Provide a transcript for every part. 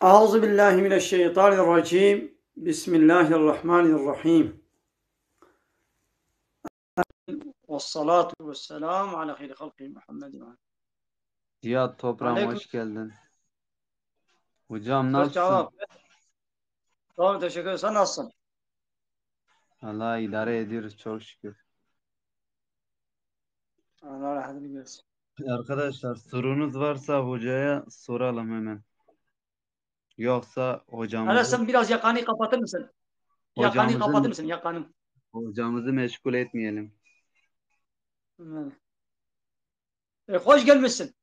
أعوذ بالله من الشيطان الرجيم بسم الله الرحمن الرحيم والصلاة والسلام على خير خلق محمد وعلى Cihat toprağım Aleyküm. hoş geldin. Hocam Söz nasılsın? cevap. Tamam, teşekkür ederim. Sen nasılsın? Allah idare ediyoruz çok şükür. Allah rahatını versin. Arkadaşlar sorunuz varsa hocaya soralım hemen. Yoksa Hele hocamızı sen biraz yakanı kapatır mısın? Yakanı hocamızı kapatır mısın? Yakanı. hocamızı meşgul etmeyelim. Hoş gelmişsin.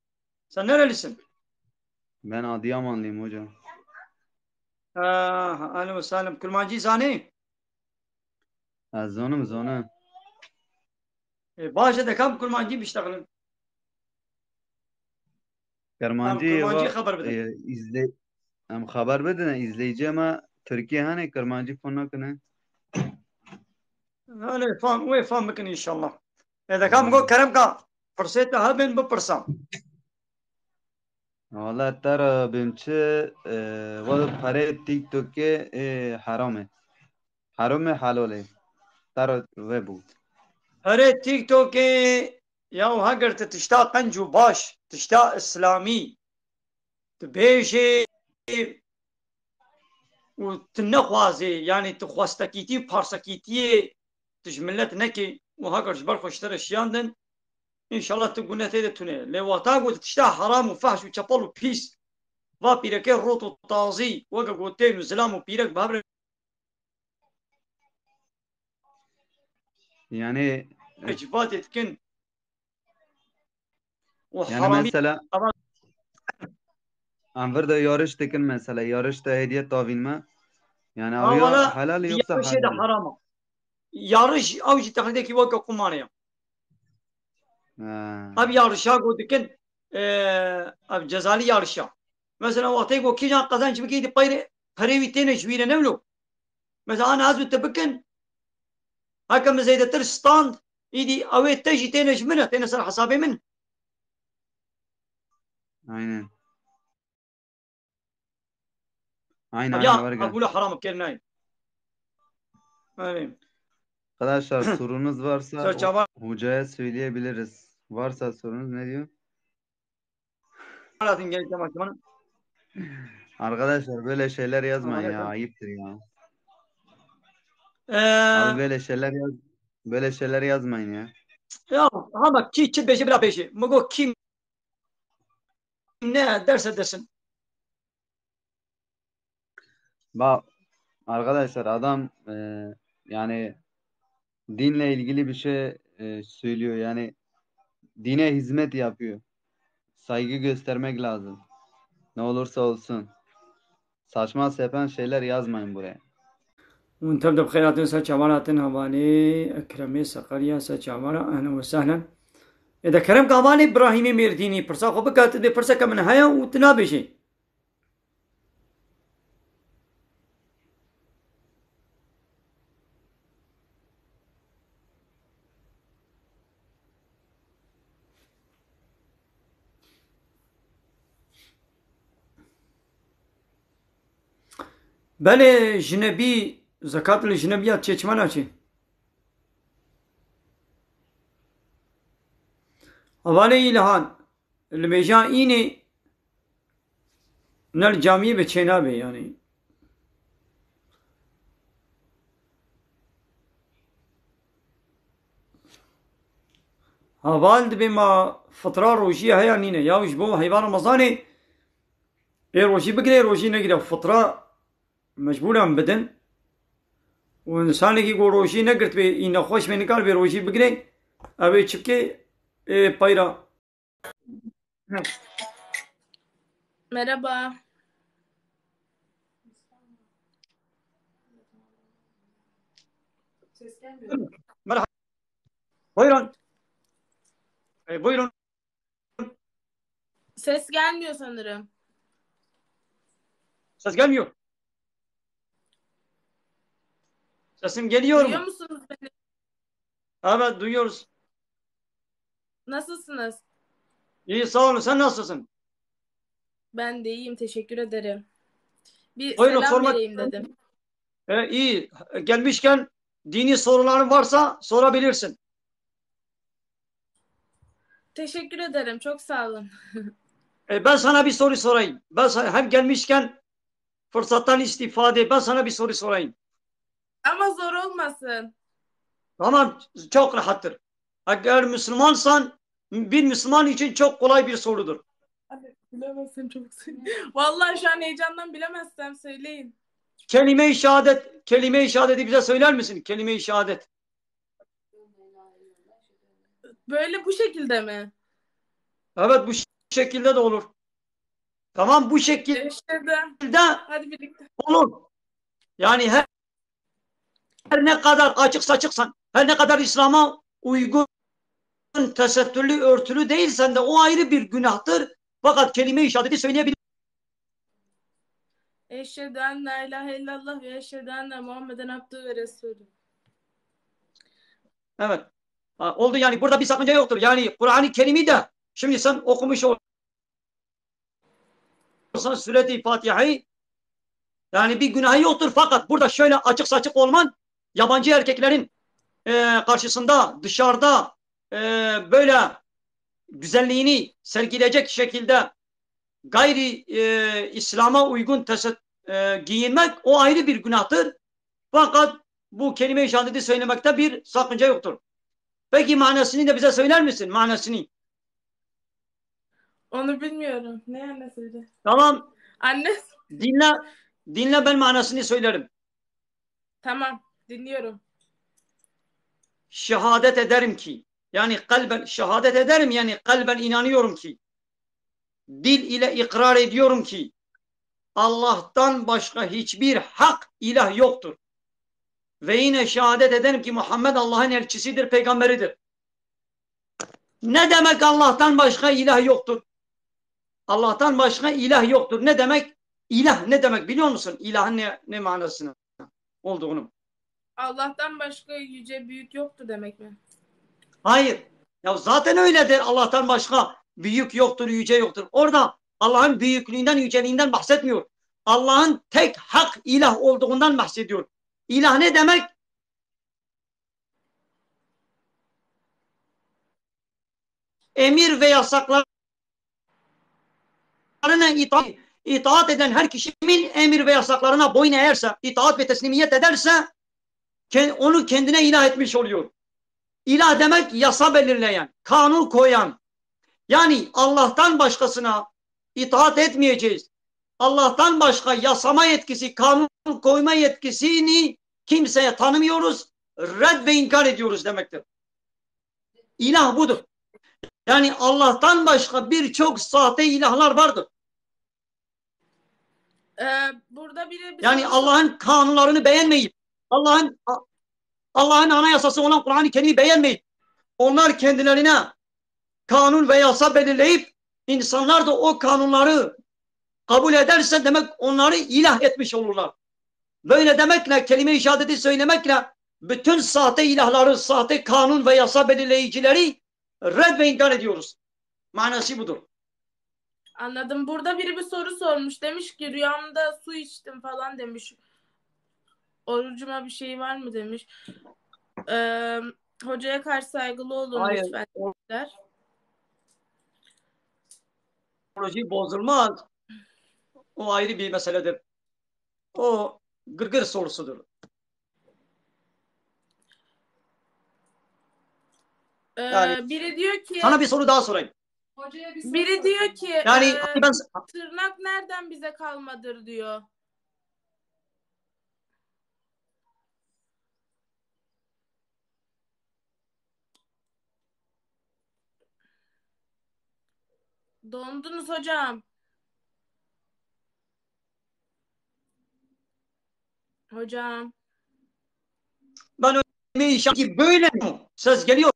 Sen nerelisin? Ben Adıyamanlıyım hocam. Ahlan ve sahlen. Kurmancı zani. Zonu. Başta da kam kurmancı biştagılın. Am Kermancı kurmancı va haber bedin. izle hem haber bedene izleyici ama Türkiye hani kermancı fonakını. Öyle faham, ve faham bakın inşallah. Da kam go Aynen. kerem ka. Fırsatı ha ben bu pırsam. Valla tara bimçi va pare TikTok'e harame. Harame halole. Tara ve bu. Here TikTok'e ya hager te tişta qenc û baş, tişta İslamî, tu bêjê û tu nexwazê yanî tu xwestekîtî parsekîtiyê tu ji millet nekî û hager ji ber xwe ji te re şiyandin, înşallah tu guneh tê de tune. Lê weta got tişta heram û fehş û çepal û pîs va pîrekê rot û tazî weke gotên û zilam û pîrek bi hev re Yani civatê dikin û yani heramî mesela Anvar'da yarış tekin mesela yarışta hediye tavinme yani avya wala halal yoksa yarişê de haram. heram e. Yarış ew jî teqlîdekî weke qumanê ye. Ha. Ev yarışa got dikin ev cezalî yarışa. Mesela wextê got kîjan qezenc bikî di perê wî têne ji wî re nevlo. Mesela an ez û te bikin heke min zêdetir stand îdî ew ê te jî têne ji min e têne ser hesabê min. Aynen. Aynen Ya var ev gel. bûle heram kir nayê. Evet. Arkadaşlar sorunuz varsa Ser çavan hocaya söyleyebiliriz. Varsa sorunuz ne diyor? hatin gelip zaman. Arkadaşlar böyle şeyler yazmayın ya ayıptır ya. Abi böyle şeyler yazmayın ya. Ya ama ki çi beşi bila peşi. Mugo kim ne derse desin. Bak arkadaşlar adam yani dinle ilgili bir şey söylüyor yani dine hizmet yapıyor. Saygı göstermek lazım. Ne olursa olsun. Saçma sapan şeyler yazmayın buraya. وانت تبدأ بخيرات سر چاواناتن حوالي اكرمي سقريا سر چاوانا اهلا وسهلا اذا كرم قواني ابراهيمي ميرديني پرسا خو بكات دي پرسا كمن هيا وتنابشي بله جنبي زكاة الجنبيات چيچمانا چي حوالي لهان الميجان ايني نل جامعي بچينابي يعني هوالد بما فطرة روجية هيا نينة يا وجبو حيوان رمضاني اي روجي بقري روجي نقرا فطرة مجبولة بدن وإنسان کی کو روشی نہ کرت پہ این خوش میں نکال پہ روشی بگرے ابے چپکے پayra. Merhaba. Merhaba. Buyurun. Buyurun. Ses gelmiyor sanırım. Ses gelmiyor. Sesim geliyor Duyuyor mu? musunuz beni? Evet, duyuyoruz. Nasılsınız? İyi, sağ olun. Sen nasılsın? Ben de iyiyim, teşekkür ederim. Bir Buyurun, selam sormak vereyim dedim. iyi. Gelmişken dini soruların varsa sorabilirsin. Teşekkür ederim. Çok sağ olun. Ben sana bir soru sorayım. Hem gelmişken fırsattan istifade, ben sana bir soru sorayım. Ama zor olmasın. Tamam, çok rahattır. Eğer Müslümansan, bir Müslüman için çok kolay bir sorudur. Hadi bilemezsem çok sevinirim. Vallahi şu an heyecandan bilemezsem söyleyin. Kelime-i şehadet, kelime-i şehadeti bize söyler misin? Kelime-i şehadet. Böyle bu şekilde mi? Evet, bu şekilde de olur. Tamam, bu şekilde Eşhedü. Hadi birlikte. olur. Yani her ne kadar açık saçıksan, her ne kadar İslam'a uygun, tesettürlü, örtülü değilsen de o ayrı bir günahtır. Fakat kelime-i şehadeti söyleyebilirsin. Eşhedü en la ilahe illallah ve eşhedü enne Muhammeden abdühü ve resulü. Evet. Oldu, yani burada bir sakınca yoktur. Yani Kur'an-ı Kerim'i de şimdi sen okumuş olsan Sure-i Fatiha'yı, yani bir günahı yoktur, fakat burada şöyle açık saçık olman, yabancı erkeklerin karşısında, dışarıda böyle güzelliğini sergileyecek şekilde gayri İslam'a uygun giyinmek, o ayrı bir günahtır. Fakat bu kelime-i şehadeti söylemekte bir sakınca yoktur. Peki manasını da bize söyler misin? Manasını. Onu bilmiyorum. Ne annesiydi? Tamam. Anne. Dinle. Dinle, ben manasını söylerim. Tamam. Dinliyorum. Şehadet ederim ki, yani kalben şehadet ederim, yani kalben inanıyorum ki, dil ile ikrar ediyorum ki Allah'tan başka hiçbir hak ilah yoktur. Ve yine şehadet ederim ki Muhammed Allah'ın elçisidir, peygamberidir. Ne demek Allah'tan başka ilah yoktur? Allah'tan başka ilah yoktur. Ne demek? İlah ne demek biliyor musun? İlahın ne manasını olduğunu. Allah'tan başka yüce büyük yoktu demek mi? Hayır. Ya zaten öyledir. Allah'tan başka büyük yoktur, yüce yoktur. Orada Allah'ın büyüklüğünden, yüceliğinden bahsetmiyor. Allah'ın tek hak ilah olduğundan bahsediyor. İlah ne demek? Emir ve yasaklarına itaat eden her kişi kimin emir ve yasaklarına boyun eğerse, itaat ve teslimiyet ederse onu kendine ilah etmiş oluyor. İlah demek yasa belirleyen, kanun koyan. Yani Allah'tan başkasına itaat etmeyeceğiz. Allah'tan başka yasama yetkisi, kanun koyma yetkisini kimseye tanımıyoruz, red ve inkar ediyoruz demektir. İlah budur. Yani Allah'tan başka birçok sahte ilahlar vardır. Burada bir Yani soru Allah'ın kanunlarını beğenmeyip, Allah'ın anayasası olan Kur'an-ı Kerim'i beğenmeyip, onlar kendilerine kanun ve yasa belirleyip, insanlar da o kanunları kabul ederse demek onları ilah etmiş olurlar. Böyle demekle, kelime-i şehadeti söylemekle bütün sahte ilahları, sahte kanun ve yasa belirleyicileri red ve inkar ediyoruz. Manası budur. Anladım. Burada biri bir soru sormuş. Demiş ki rüyamda su içtim falan demiş. Orucuma bir şey var mı demiş. Hocaya karşı saygılı olun Hayır. lütfen demişler. Orucu bozulmaz. O ayrı bir meseledir. O gırgır sorusudur. Yani Biri diyor ki sana bir soru daha sorayım. biri diyor ki Yani ben tırnak nereden bize kalmadır diyor. Dondunuz hocam. Hocam. ben öyle böyle mi? Ses geliyor.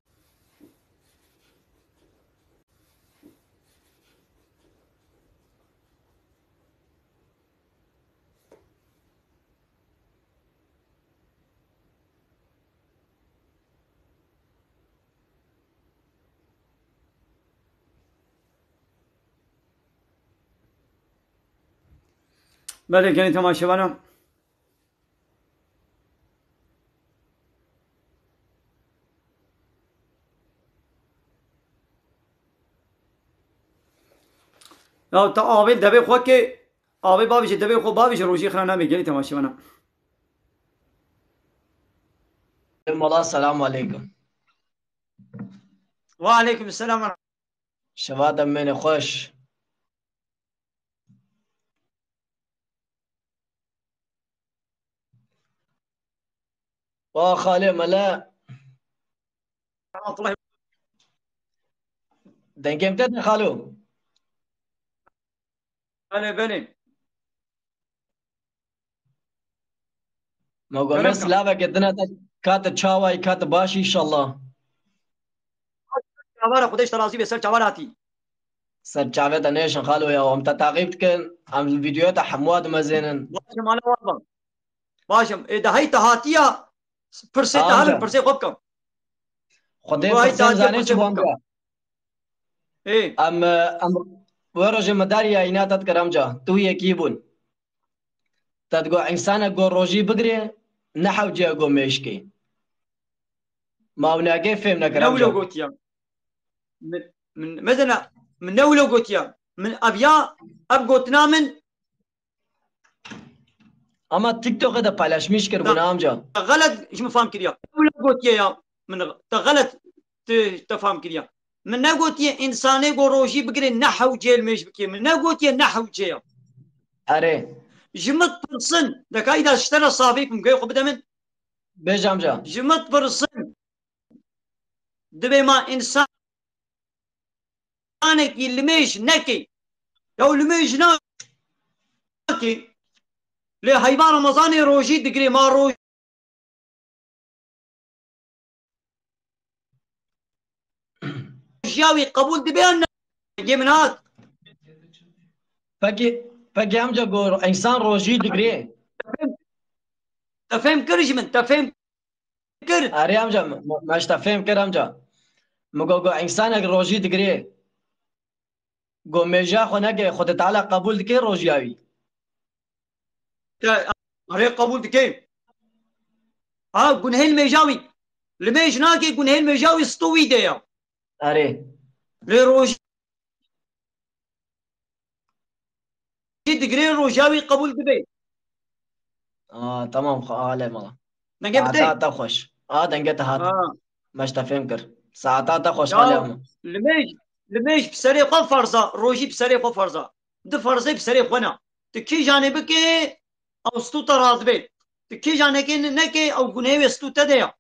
بله گلی تماشاوانم یا تا آویل دبی خود که آوی بابیش دبی خود بابیش روشی خرانه می گلی تماشاوانم مولا السلام عليكم. وعليكم السلام ورحمة شباب من خوش. وخالي ملا الله. دنجم تدني خالو. بله بله ما قوم كلام كان سلافة قدنا كات تشاوي كات باشي إن شاء الله. چاوارا خودش ترازی به سر چاوار آتی سر جاوید نيشن خالو يا وم تتعقيبت كن عم الفيديوهات حمواد مزينن. باشم مالا وابم باشم دهی تهاتیا پرسه تهالن آمجا پرسه خوب کم خدي گوهی فرسين تهاتیا زاني پرسه خوب کم شبامجا. ايه ام ورج مداريا إناتت كرامجا تو يكيبون. تدقو إنسان قو روجي بقري نحو جا قو ميشكي. ما وناقي فهمنا من اولو كرامجا. قوتيا من مثلا من اولو قوتيا من ابيا اب قوتنا من اما تيك توك ده paylaşmış kır bu amca. غلط ايش مفهم كريا اولو قوتيا يا من غلط تفهم كريا من نقوتيا انساني قو روجي بقري نحو جيل ميش بكي من نقوتيا نحو جيل Are. جمت برسن دكا اذا اشترى صافيكم قيو قبدا من Bej amca. جمت برسن دبي ما انسانك اللي نكي لو الميش ناكي لحيوان رمضاني روجي دقري ما روجياوي قبول دبي أن يجي من هاد Peki amca gor insan roji digri. تفهم كرش من تفهم كر Are amca maş tafhem kır amca. Mugo go insan ag roji digri. Go meja khona ke khud taala qabul dike roji avi. هري قبول دكي ها جنهيل ميجاوي لميش ناكي جنهيل ميجاوي سطوي ديا Are. لروجي دقري روجاوي قبول دبي Tamam khale mala. نجيب Saata دي ta khoş. Denge hat. Maş tafhem kır. Saata ta khoş khale يا ama. لميش بسري خو فرزة روجي بسري خو فرزة ده فرزة بسري خونا تكي جانبك او ستو تراز بيت تكي جانك نكي او جنهي ستو تديا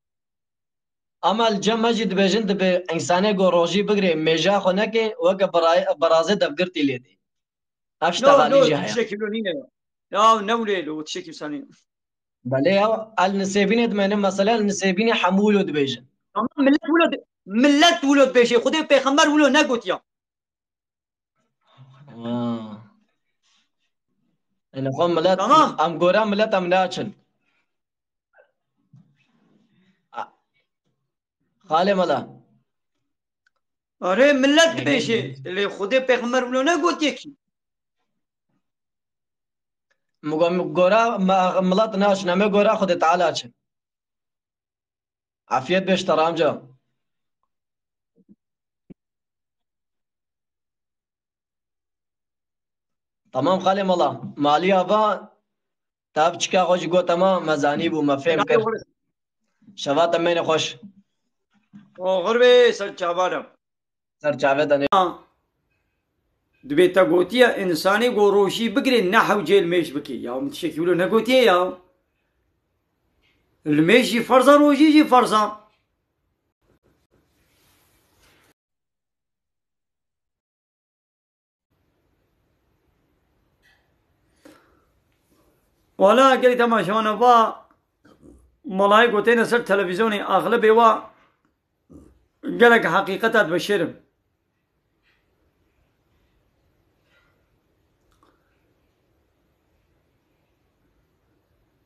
Ama الجمع dibêjin dibe insanê go rojî bigire mêja xwe neke weke birazê devgirtî lêdî. Ev نو ştegalî نو jî heye. تشكي لونينا يا نولي لو تشكي ثاني Belê ya el nisêbînê dimene mesela el nisêbînê hemûl dibêjin. تمام ملت ولد بيشي خدي بيخمر ولو نقوت يا Yani xwe millet تمام em gora millet em naçin. Xalê mala. أري ملت بيشي اللي خدي بيخمر ولو نقوت يكي Gora millet naçin em ê gora Xwedê Teala açin. Afiyet beş amca. Tamam xalê mala. Maliya va tab çika xwe jî got ema mezanî bû me fêm kir. Şevat em mêne xweş. غربي سر چاوارم Ser çavê دبيتا قوتيا إنساني قوروشي بقري نحو جيل ميش بكي يا متشكي ولو نقوتيا يا الميشي فرزا روجي جي فرزا ولا قلت تماشا وانا با ملاي قوتين سر تلفزيوني اغلبي وا قالك حقيقتها تبشرم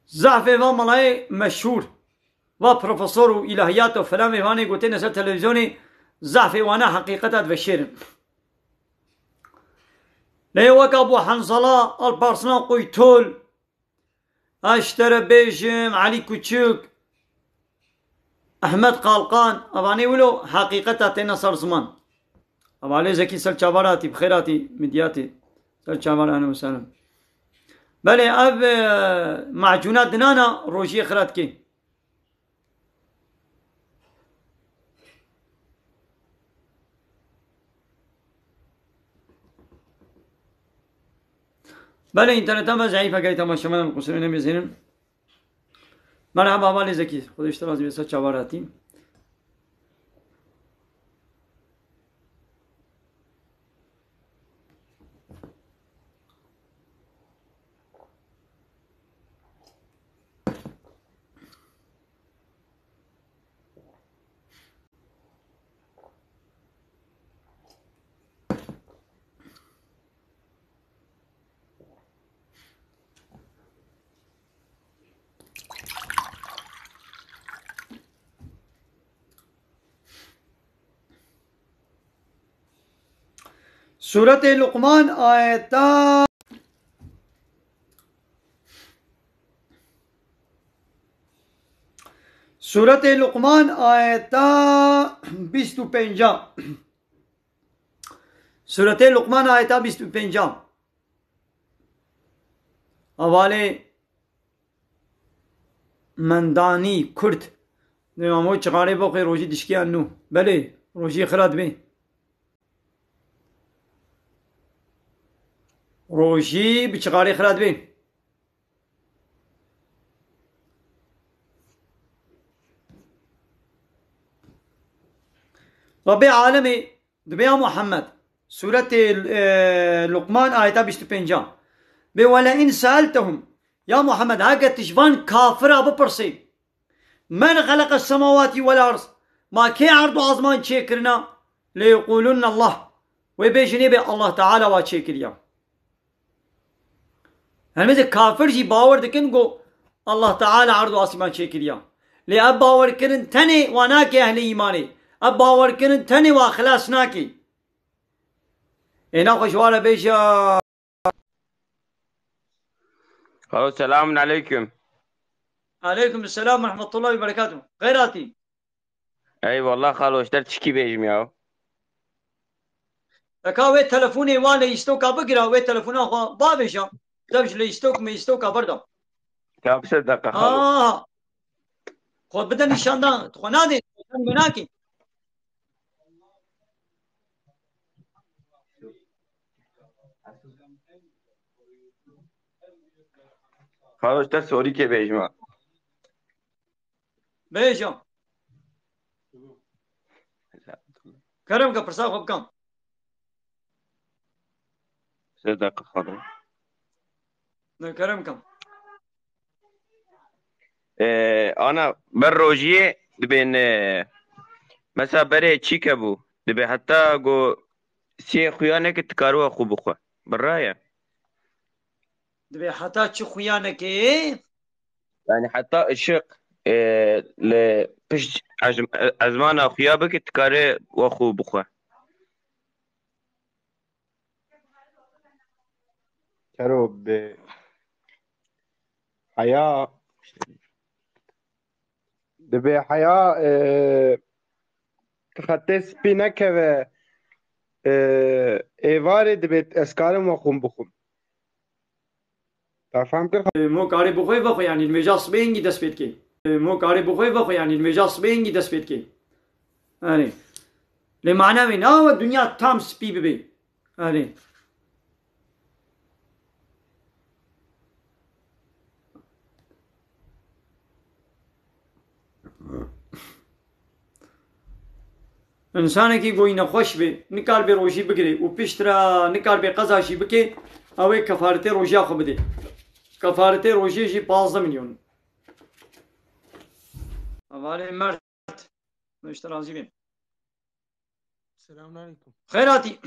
زعفي و ملاي مشهور و بروفيسور والهيات وفلان واني قوتين سر تلفزيوني زعفي وانا حقيقتها تبشرم لي وك أبو حنظلة البارسنا قيتول أشترى بيجم علي كوتشوك أحمد قالقان أباني ولو حقيقة تينا صار زمان أبا علي زكي سل شابراتي بخيراتي مدياتي سل شابر أهلا وسهلا بله أب معجونات دنانا روشي خرات كي بله اینترنت هم ضعیفه اگه تماشا من قصور نمیزنم مرحبا ولی زکی خودش ترازی بسا چاوراتی سورة لقمان آيتا سورة لقمان آيتا 25 سورة لقمان آيتا 25 حوالے مندانی کرد نمامو چقاره باقی روشی دشکی انو بله روشی خراد بی روشی بچقاره خراد بی رب عالمی دبیا محمد سورة لقمان آيتا 25 به ولئن سألتهم يا محمد هاگه تشبان كافر بپرسي من خلق السماوات والأرض ما كي عرض عظمان چيكرنا ليقولن الله وبيجني به الله تعالى وچيكريا همه كافر جي باور دكن گو الله تعالى عرض عظمان چيكريا لأب باور كرن تني واناكي أهل إيماني اب باور كرن تني واخلاص ناكي انا خوشوارا بيشا الو السلام عليكم. عليكم السلام ورحمة الله وبركاته غيراتي اي والله خالو اشترت تشكي بيجم ياو لكا وي تلفوني وانا يستوكا بقرا وي تلفونا خوا بابشا دبش لي يستوك ما يستوكا بردا كم صدقة خالو خود بدن نشاندان تخونا دي مناكي خالو اشترت سوري كي بيجم بيشا كرم کا پرسا خوب کم صدقة خالو كرم كم انا بالروجيه بين مثلا بري تشيكابو دبي حتى جو سي خيانك تكارو اخو بخوا برايا دبي حتى تشو خيانك يعني حتى الشق ل بش ازمان اخويا بك تكاري واخو بخوا كرو بحياة دبي حياة تخطي سبينك و ايواري دبي اسكارم وخم بخم تفهم كر مو كاري بخوي بخو يعني المجاص بينجي دسبيت كي مو كاري بخوي بخو يعني المجاص بينجي دسبيت كي يعني لمعنى من الدنيا تام سبي ببي يعني انسان کی کوئی نخوش به نکار به روشی بگیره و پیشترا نکار به قضاشی بکه اوه کفارت روشی خو بده کفارت روشی شی 15 میلیون حواله مرد مشترازی بیم السلام عليكم. خيراتي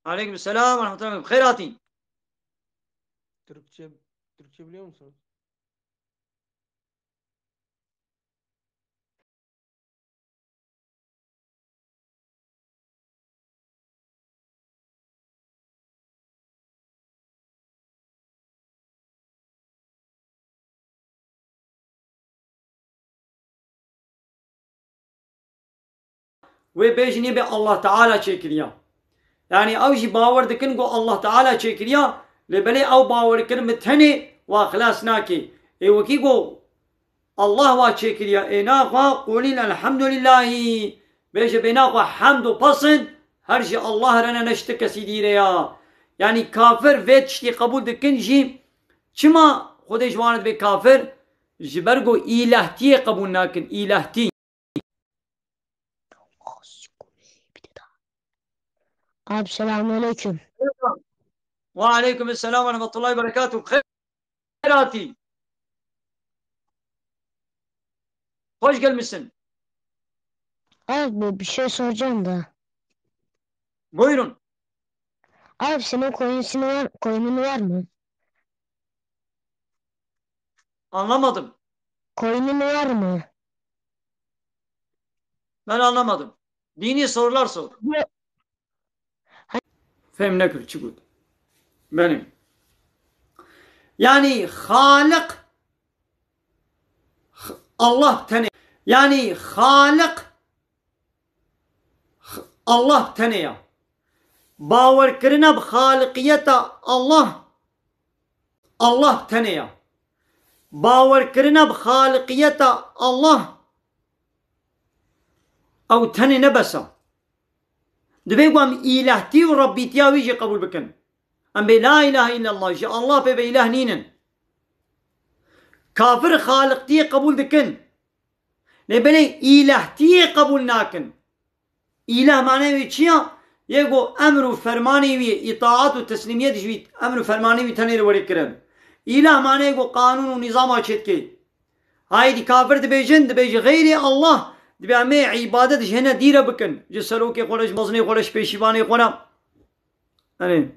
عليكم السلام ورحمة الله وبركاته خيراتي Türkçe biliyor musunuz? ve bejini be Allah Teala çekiriya. Yani ev jî bawer dikin ku Allah Teala çekiriya li belê ew bawerkirin bi tenê wa xilas nake. Wekî ku Allah wa çekiriya êna xwe qulîn elhamdülillahî. Bêje bêna xwe hemd û pasın her jî Allah rene neşti kesî dîre ya. Yani kafir vê tiştî qebûl dikin jî çima Xwedê ji wan dibe kafir ji ber ku îlahtiyê qebûl nakin. İlahtî. Abi selamünaleyküm. Ve aleykümselam ve rahmetullahi ve berekatuhu. Khayrati. Hoş gelmişsin. Abi bir şey soracağım da. Buyurun. Abi senin koyunun var mı? Anlamadım. Koyunun var mı? Ben anlamadım. Dini sorular sor. Yok. Femnekül çubuk. Benim. Yani Halık Allah tane. Yani Halık Allah tanıya. Bawer kirine bi Halıkiyeta Allah tanıya. Bawer kirine bi Halıkiyeta Allah ew tenê nebesa. Dibe ku em îlahtî û rabbîtiya wî jî qebûl bikin. Em bê la ilahe illallah ji Allah pê ve îlah nînin. Kafir Halıktiyê qebûl dikin. Lê belê îlahtiyê qebûl nakin. İlah manê wî çi ya? Yê ku emr û fermanê wî îtaat û teslîmiyet ji wî emr û fermanê wî tenê li werî kirin. İlah manê ku kanûn û nîzama çêdikê. Haydî kafir dibêjin ji xêrê Allah dibe em ê îbadet ji hene dîre bikin. Ji serokê xwe re, ji mezinê xwe re, ji pêşîvanê xwe re. Hani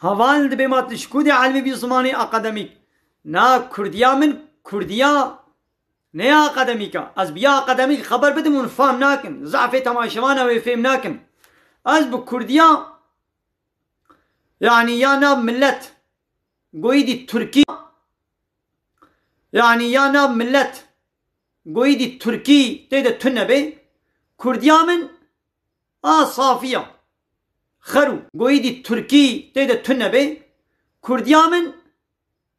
Havan dibe mat şkûdê elmî bî zimanê akademîk. Na Kurdiya min Kurdiya ne akademîka. Ez biya akademîk xeber bidim û fehm nakin. Zafê temaşewana wê fêm nakin. Ez bi Kurdiya yani ya nav millet goyî dî Türkî yani ya nav millet goyî dî Türkî tê de tune be. Kurdiya min a safiya. Xeru goyî dî Türkî tê de tune be. Kurdiya min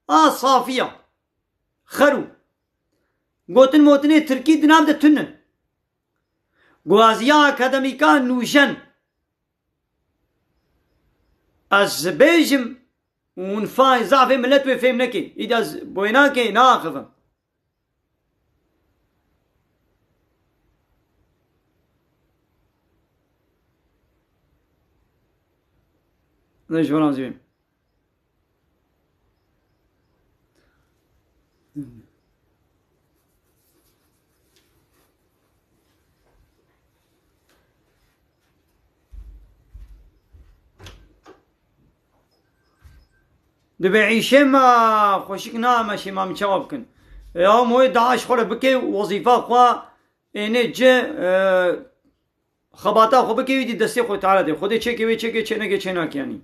a safiya. Xeru gotin motinê Türkî di nav de tunin. Guaziya akademîka nûjen. Ez bêjim û zafê millet wê fêm neke. Îdî ez boyê nake naaxivim. Ne ji wan zîvêm. Dibe îşê me xweşik name şêma min çawa bikin. Ya moyê Daeş xwe re bike wezîfa xwe ênê ci xebata xwe bike wî dî destê xwe teala de. Xwedê çêke wê çêke çêneke çênake yanî.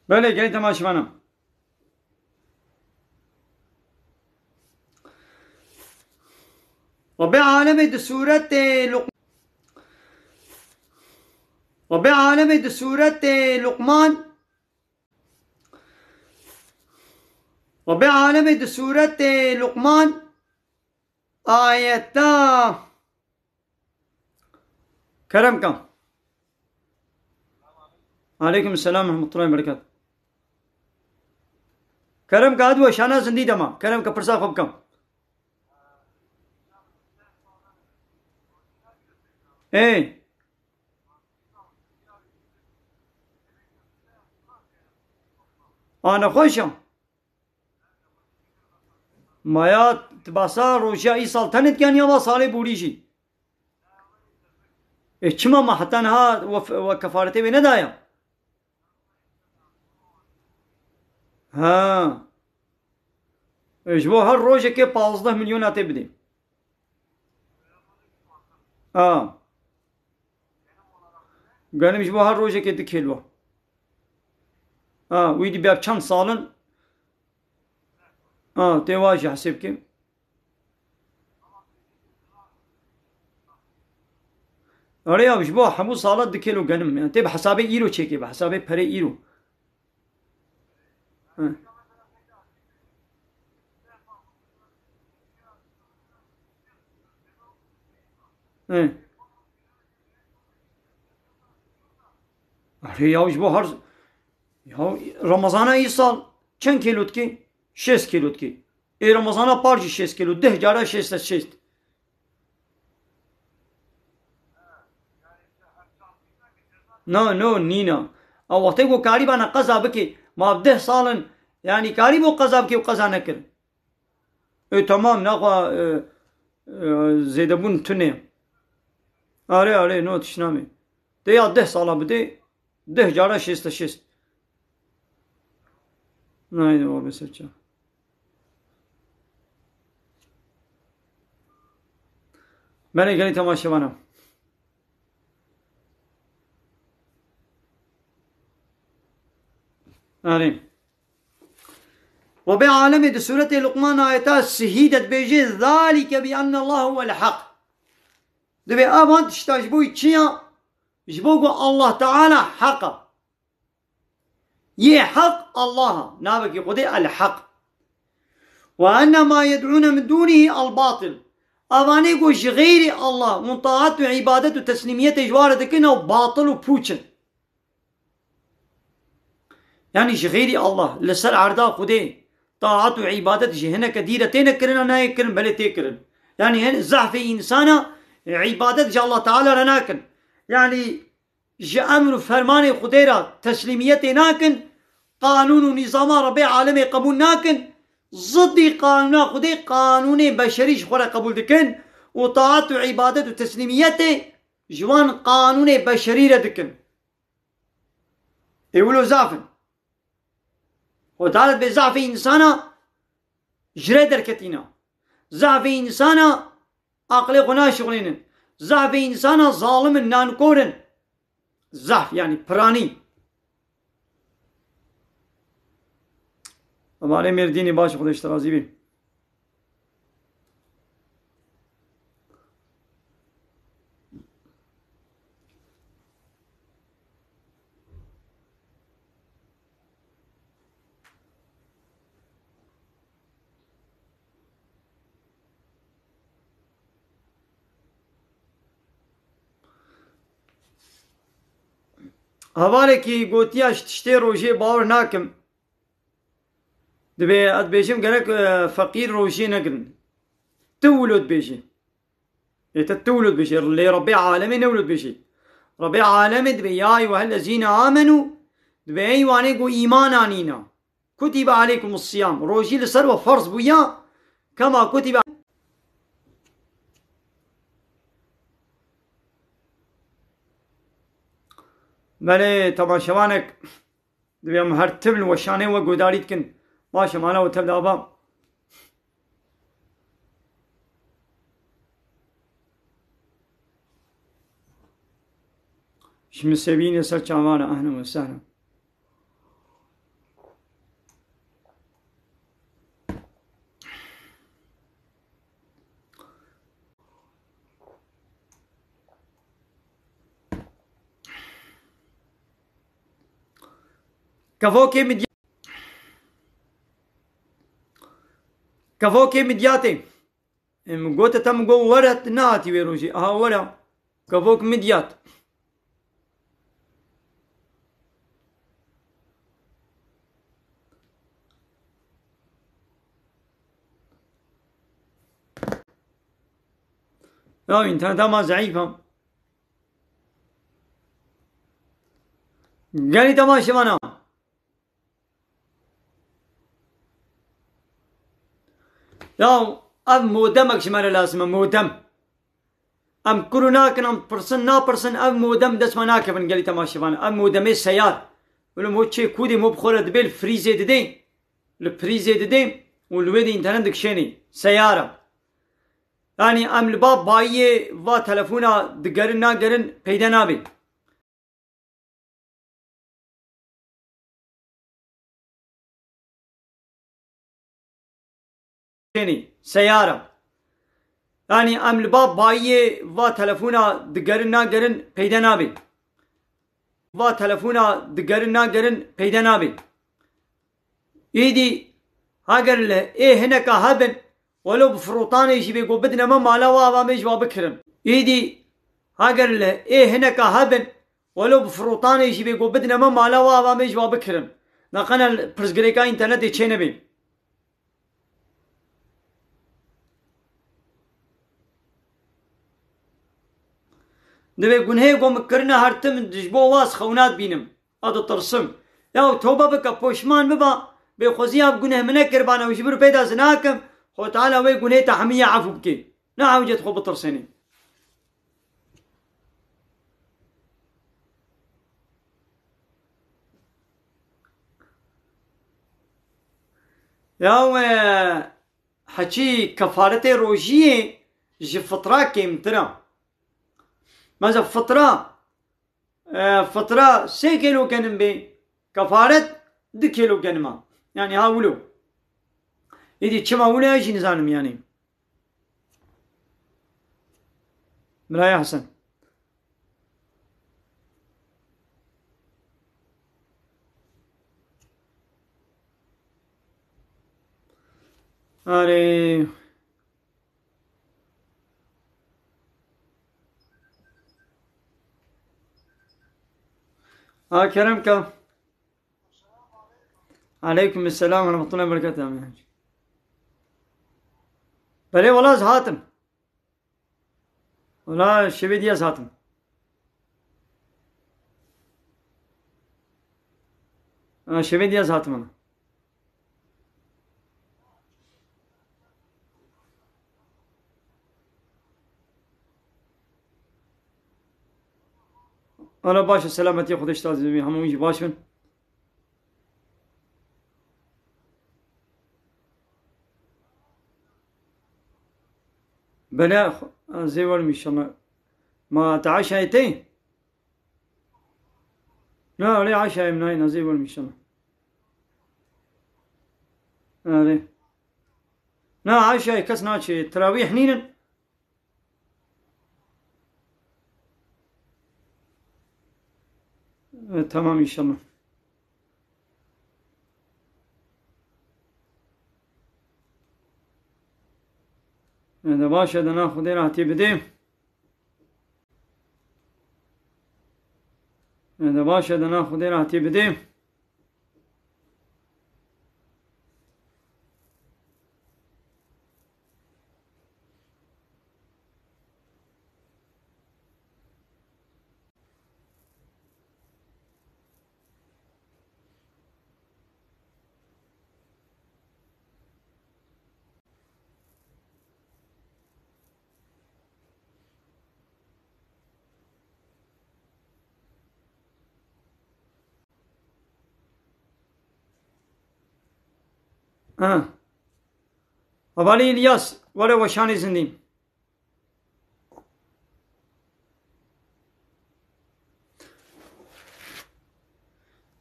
Böyle gelin temaşivanım. Rabbi alemi de suret Rabbi alemi de suret Luqman. Rabbi alemi de suret Luqman ayette كرم كم عليكم السلام ورحمة الله وبركاته كرم کا ادو شانا زندی دما كرم کا پرسا خوب کم ايه انا خوشم مایا تباسا روشا ای سال تنت كان يا صالح بوريشي اچما ما حتنها وكفارته بي ندايا ها اجبو هر روزه که 15 میلیون آتے بده گنم اجبو هر روزه که دکیلو ویدی بیاب چند سالن تواجه حسب که آره اجبو همو سالت دکیلو گنم يعني تب حسابه ایرو چیکی به حسابه پره ایرو آره یا اجبو هر یا رمضان ای سال چند کیلوت کی 6 کیلوت کی ای رمضان پارچی 6 کیلو 10 جاره 6 نو نینا او وقتی کو کاری بانا قضا بکی ما 10 سالن يعني کاری بو قضا بکی و قضا نکر ای تمام نقا زیدبون تنه آره نو تشنامي ده یا 10 ساله بده 10 جاره 6 نایده با بسر چه من گلی تماشا بانم آره وبعالم دي سورة لقمان آياتات سهيدت بيجي ذلك بأن الله هو الحق دبي أبان تشتاجبوي تشيا جبوكو الله تعالى حق يه حق الله نابك يقول الحق وأن ما يدعون من دونه الباطل أباني يقول غير الله من طاعته وعبادته وتسليميته جوارة كنا باطل وبوشن يعني غير الله لسر عرضا خده طاعت و عبادت جهنه كديرة تينا كرنا ناي كرن بل تيكرن يعني هن ضعف إنسانا عبادت جا الله تعالى رناكن يعني جا أمر فرمان خديرا تسليمية ناكن قانون و نظام ربي عالمي قبول ناكن ضد قانون خدي قانون بشري خورا قبول دكن و طاعت و عبادت و تسليمية جوان قانون بشري ردكن يقولوا زعفن وتعالت بضعف إنسانا جري دركتينا ضعف إنسانا عقل غنا شغلين ضعف إنسانا ظالم نانكورن ضعف يعني براني हमारे मेरे दीनी बाश खुदा इश्तराजी भी हवाले की गोतिया तशते रोजे बावर नाकम دبي اد بيجم قالك فقير روشي نقرن تولد بيجي تولد بيجي اللي ربي عالمي نولد بيجي ربي عالمي دبي يا ايها الذين امنوا دبي ايواني قو ايمان انينا كتب عليكم الصيام روشي لسر وفرض بويا كما كتب بله تماشوانك دبي مهرتبن وشانه وقوداريت كن ماشي معنا وتبدا ابا شم السبين يسر شعوانا اهلا وسهلا كفوكي مدياتي قلت تم قو ورت ناتي ويروجي ورا كفوك مديات لا انترنت ما ضعيفة قالي تماشي وانا يا ام مودمك شمال لازم مودم ام كورونا كنا برسن نا برسن ام مودم دس مناك بن قالي تماشي وانا ام مودم السيار ولا مو تشي كودي مو بخورة دبل فريزي ددين الفريزي ددين والويدي انترنت كشيني سيارة يعني ام الباب باية و تلفونا دقرن ناقرن پیدا نابي سيارة يعني ام الباب باية و تلفونا دقرن ناقرن پیدا نابي و تلفونا دقرن ناقرن پیدا نابي ايدي هاقر له ايه هناك هبن ولو بفروطاني يجي بيقول بدنا ما مالا وابا يجوا بكرن ايدي هاقر له ايه هناك هبن ولو بفروطاني يجي بيقول بدنا ما مالا وابا يجوا بكرن نقنا البرزقريكا انترنت يتشينبين دبي يقول هي قوم كرنا هرتم دجبو واس خونات بينم هذا ترسم يا توبه بك بوشمان ببا بخوزيا بقونه منكر بانا ويجبروا بيدا زناكم خو تعالى ويقول هي تحمية عفو بكي نعم وجد خو بطرسيني يا حكي كفارة روجية جي فترة كيم ترى ماذا فترة 3 كيلو كان بي كفارة 2 كيلو كان ما يعني هاولو إذا كما ولا يجي نزانم يعني ملا يا حسن أري كرمك عليكم السلام ورحمة الله وبركاته بله والله زهاتم والله شبه دیا زهاتم شبه دیا زهاتم أنا أنا باش سلامتي خودش تازمی همونجی باشن بلا زي ورمي إن شاء الله ما تعشى ايتين لا ليه عشاء من هنا زي ورمي إن شاء الله ليه لا عشاء كسنا شيء تراويح نينا تمام إن شاء الله هذا باشا ده ناخذ راحتي بديم هذا باشا ده ناخذ راحتي بديم ولی الیاس ولی وشانی زندیم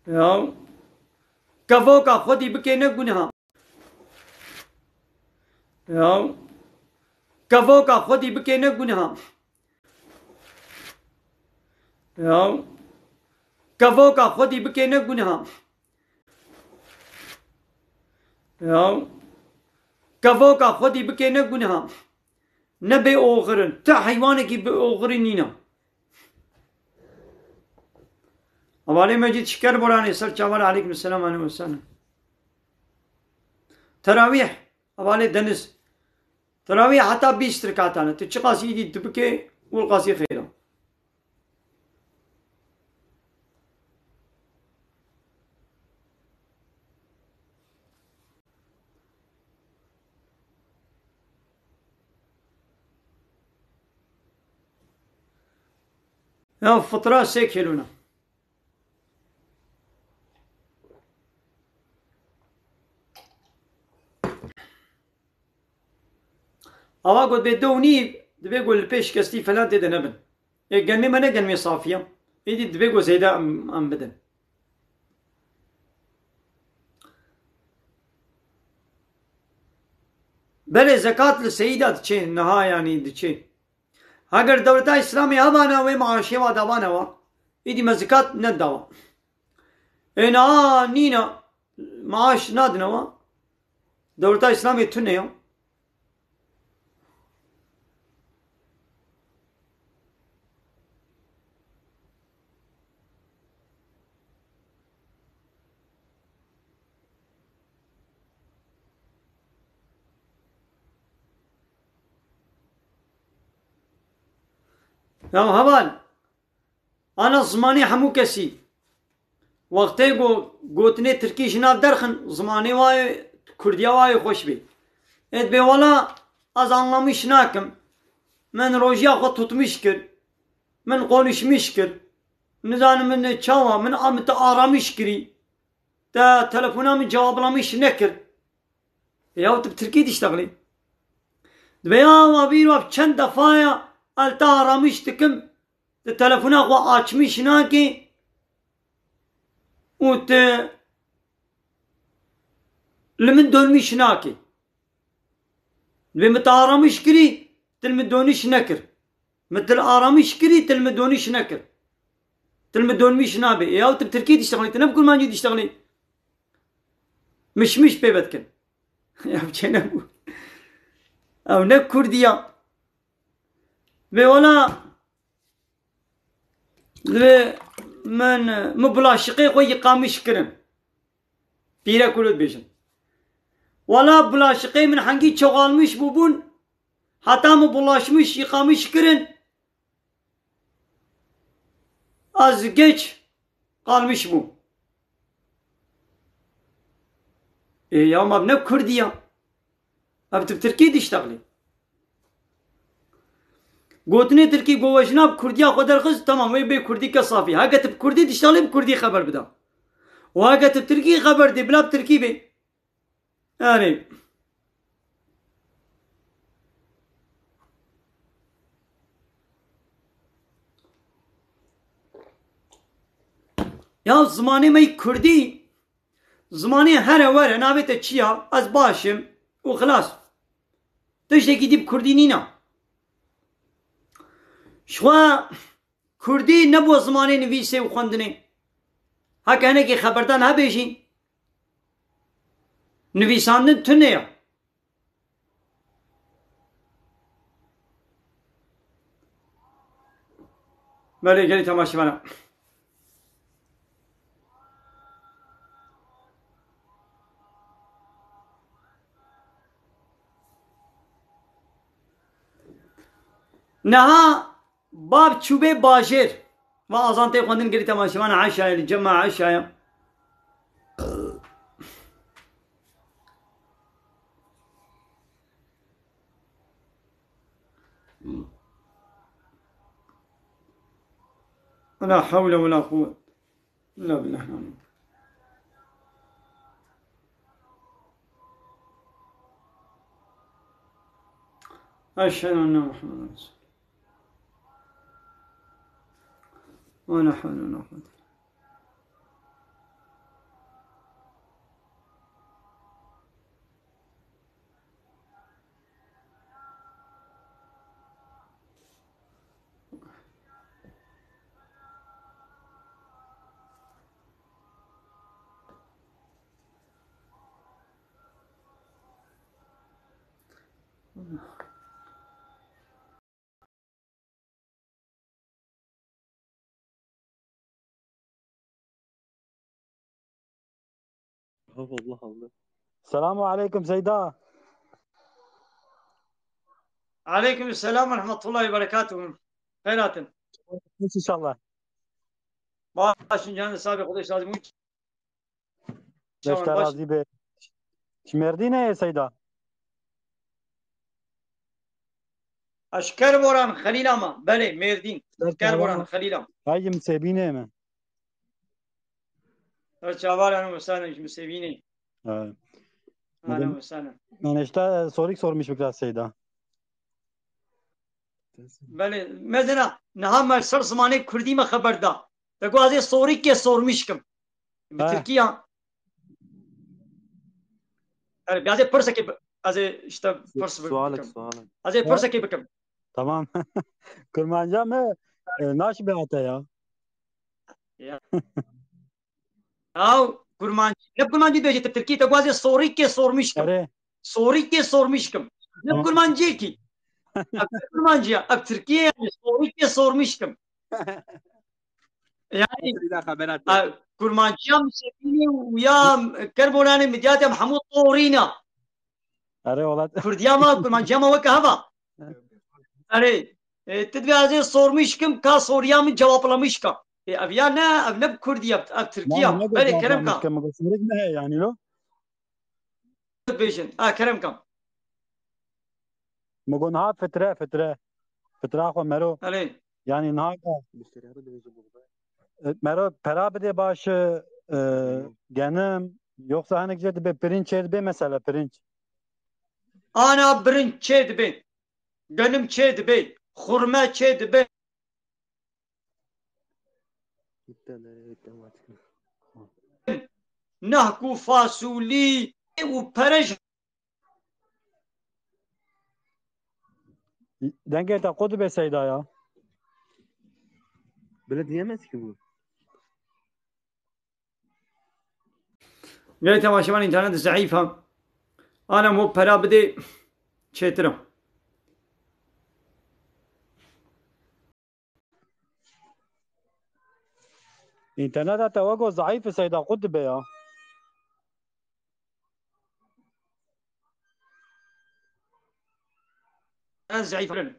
یا کفو کا خودی بکے نہ گناہ یا کفو کا خودی بکے نہ گناہ یا کفو کا خودی بکے نہ گناہ یا کفو کا خودی بکے نہ گناہ نہ بے اوغرن تا حیوانه کی بے اوغرنینا أبالي مجد شكر براني سر جوال عليكم السلام عليكم وسلم تراويح أبالي دنس تراويح حتى 20 ركعت أنا تشقاسي دي تبكي والقاسي خيره يا فطرة سيكلونا أوا قد بدوني دبي يقول البيش كستي فلان تدن أبن يقنمي من يقنمي صافية يدي دبي يقول زيدا أم بدن بله زكاة للسيدة دچه نها يعني دچه اگر دولت اسلامی هوانا و معاشی و دوانا و ایدی مزکات ندوا اینا نینا معاش ندنا و دولت اسلامی تونه یا يا هبال أنا زماني حمو كسي وقتی گوتنی ترکی شناف درخن زمانی وای کردیا وای خوش بی اد به والا از anlamış nakim من روجیا خود tutmuş kir من konuşmuş kir nizanı من çava من amit aramış kiri ta telefona mı cevaplamış nekir ya tip Türkiye diştagli veya vabir vab çend defaya alta aramış tıkım telefona xo açmış naki وت لمن دونمش ناكي بمت آرامش كري تلمدونيش نكر مثل آرامش كري تلمدونيش نكر تلمدونمش نابي يا وت بتركي تشتغلي تنب كل ما نجي تشتغلي مش بيبتكن يا بجينا او نك كرديا بولا من مبلاشقي قوي قامش كرن بيرا كولد بيشن ولا بلاشقي من حنقي شغالمش بوبون حتى مبلاشمش يقامش كرن از geç kalmış bu. يا ما بنب كردية أبتب تركي تشتغلي قوتني تركي قوشنا بكردية قدر خز تمام وي بي كردي كصافي ها كتب كردي تشتغلي بكردي خبر بدا وها كتب تركي خبر دي بلا بتركي بي يعني يا زماني مي كردي زماني هر ور نابت تشيا از باشم وخلاص تشتكي دي بكردي نينا شوا کردی نبود زمانی نویسه و خواندنه ها که که خبردان ها بیشین نویساندن تونه یا بله گلی تماشی بنا نها باب چوبه باجر و آزان تی خواندن گری تماشیوان عشاء جمع عشاء لا حول ولا قوة إلا بالله أشهد أن محمد رسول ولا حول ولا قوة والله الله. السلام عليكم سيدا. عليكم السلام ورحمة الله وبركاته. خيرات. ان شاء الله. باشن canı sahibi Kudaş lazım. ليش Çavan baş. راضي به شمردينه يا سيدا. Aşker boran Halil ama. Bele Merdin. Aşker boran Halil ama. هاي مسيبينه من. Çavar hanım وسهلا مسevini. Hanım وسهلا. من اشتا سوريك sormuş biraz Seyda. Bele mesela nahamel sar zamanı Kürdi mi haberda. Peki azı sorik ke sormuşkum. Türkiye. Yani bazı pırsa ki azı işte pırsa سؤالك. azı pırsa ki bakım. Tamam. Kurmanca mı? Naş bir ata ya. Ya kurmancı. Ne kurmancı diyecektim Türkiye'de bazı sorik ke sormuşkum. Ere. Sorik ke sormuşkum. Ne kurmancı ki? Kurmancı ya. Ab Türkiye yani sorik ke sormuşkum. Yani kurmancıya Müsevini ya Kerbolani Midyatya Mahmud Torina. Ere ola. Kurdiyama kurmancıya mı vaka hava? Are tedbiyazı sormuşkum ka soruyamı cevaplamışkum. Ab ya ne ab ne Kurdiya ab Türkiye. Böyle Kerem kam. Sorik ne yani lo? Beşin. Kerem kam. مگو نها فتره خو مرو Are yani نها مرو پرا بده باش گنم yoksa hani gece be pirinç be mesela pirinç. ana birin çed be. Benim çed be. Hurma çed be. Nahku fasuli u perej. Denge ta kodu be Seyda ya. بلد diyemez ki bu. قلت يا شباب الانترنت ضعيفة انا مو برا بدي شيترم İnternet ta wago zayıf Seyda kodu be ya. انا ضعيف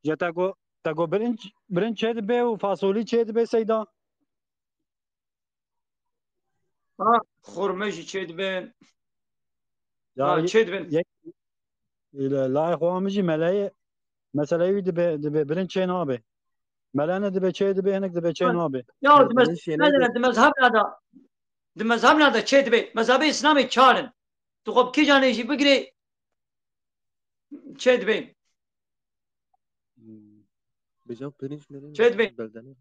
Ya tago birinç çed be u fasoli çed be Seyda. خرمجي تشيد بين Ya تشيد بين la xwamiji melaye mesela de be birinç çen abi. Melane de be çed be henek de be çen abi. يا مثلا مذهبنا ده مذهبنا ده تشيد بين مذهب اسلامي çağırın تقوم كي جاني يجي بقري تشيد بين بجاوب pirinç nereye? تشيد بين Beldene.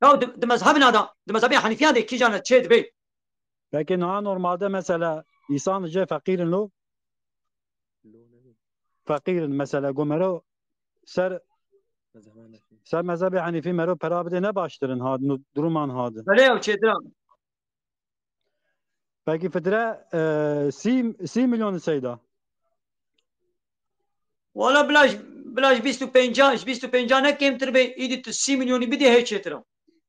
يا ده مذهبنا ده مذهبي حنيفية ده كي جانا تشيد بين Peki normalde mesela insan je fakirin lo fakirin mesela gomero ser mezhebi Hanifi mero perabide ne başların had duruman hadı. بلا وتشيد Peki fitre 3 milyon Seyda. ولا بلاش 25 ne kemtir be idi 3 milyonu bir de hiç yetirim.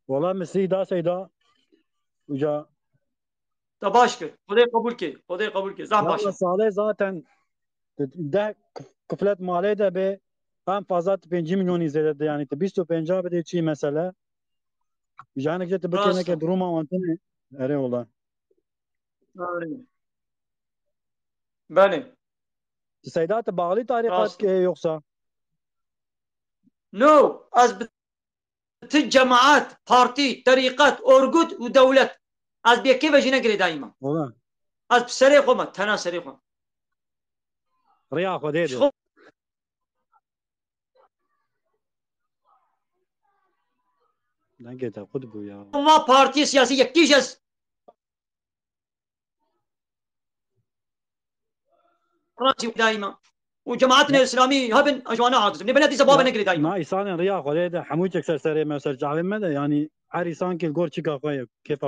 Valla misli da Seyda. Uca. Da başkır. Kodayı kabul ki. Zah Valla başkır. sale zaten de kıflet mali de be en fazla 5 milyon izledi yani 25 bir de çi mesela. Yani işte bu kene ke duruma antene ere ola. Benim. Seyda te bağlı tarikat ki yoksa. No, az bütün cemaat, parti, tarikat, örgüt ve devlet. Az bir keve jine gire daima. Ola. Az seri koma, tana seri koma. Riya kodeydi. Ne gete kudu bu ya. Ama parti siyasi yektiyeceğiz. daima. وجماعتنا الاسلاميه هبن اجوانا عاطز نبنات سباب نقري دايما ما انسان ريا قريده حموج اكثر سري ما سر جعل مدى يعني هر انسان كل جور تشيكا قوي كيف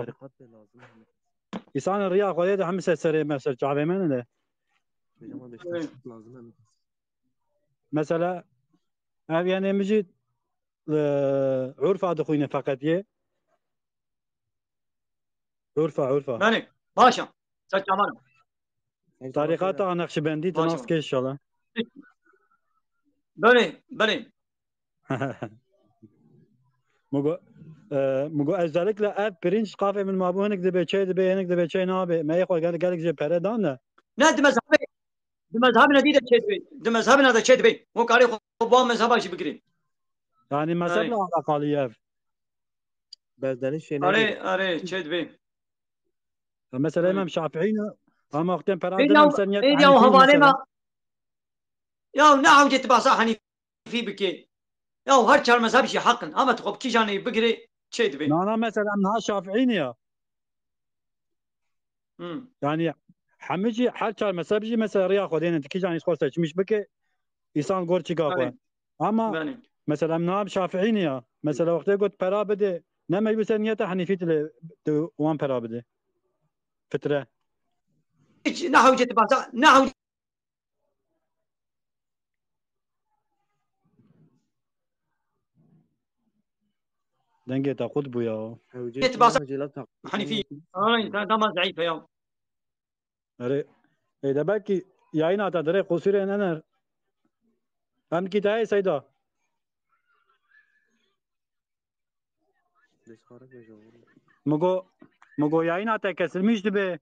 انسان ريا قريده هم سري ما سر جعل مدى مثلا هذا يعني مجي عرفة دخوينه فقط يه عرفة بله باشا سلام طريقات نقشبندي باشا تناس كيش الله بله مگو ازدالک لا اف برینج قافه من مابو هنک دبی چه دبی هنک دبی چه نابه ما يخوى قالك جي بردان ده نه دي مذهبنا دي تشدبي دي مذهبنا ده تشدبي مو قال خو مذهبك شي بكري يعني مذهب لا اقاليه بزدنی شنه اره تشدبي مثلا امام شافعي اما وقتين إيه برادنا مسنيت يا حنيفي هوالي مثلا ما يا نعم جت باسا حنيفي بكي يا هر چهار مذهب شي حقن اما تخوب كي جاني بكري تشدبي انا مثلا انها شافعينيا يعني حمجي حال چهار مذهب جي مثلا ريا خودين انت كي جاني خورسه مش بكي انسان غور چيكا خو اما مثلا منها شافعينيا مثلا وقت قلت برا بده نما يبسنيت حنيفي تل وان برا بده فتره نحو جت باسا نحو دنگه تا خود بويا جت باسا حنيفي انا انسان ده ما ضعيف يا اري اذا باكي ياينا تدري قصير انا ام كي تاي سيدا مگو ياينا تا كسلميش دبي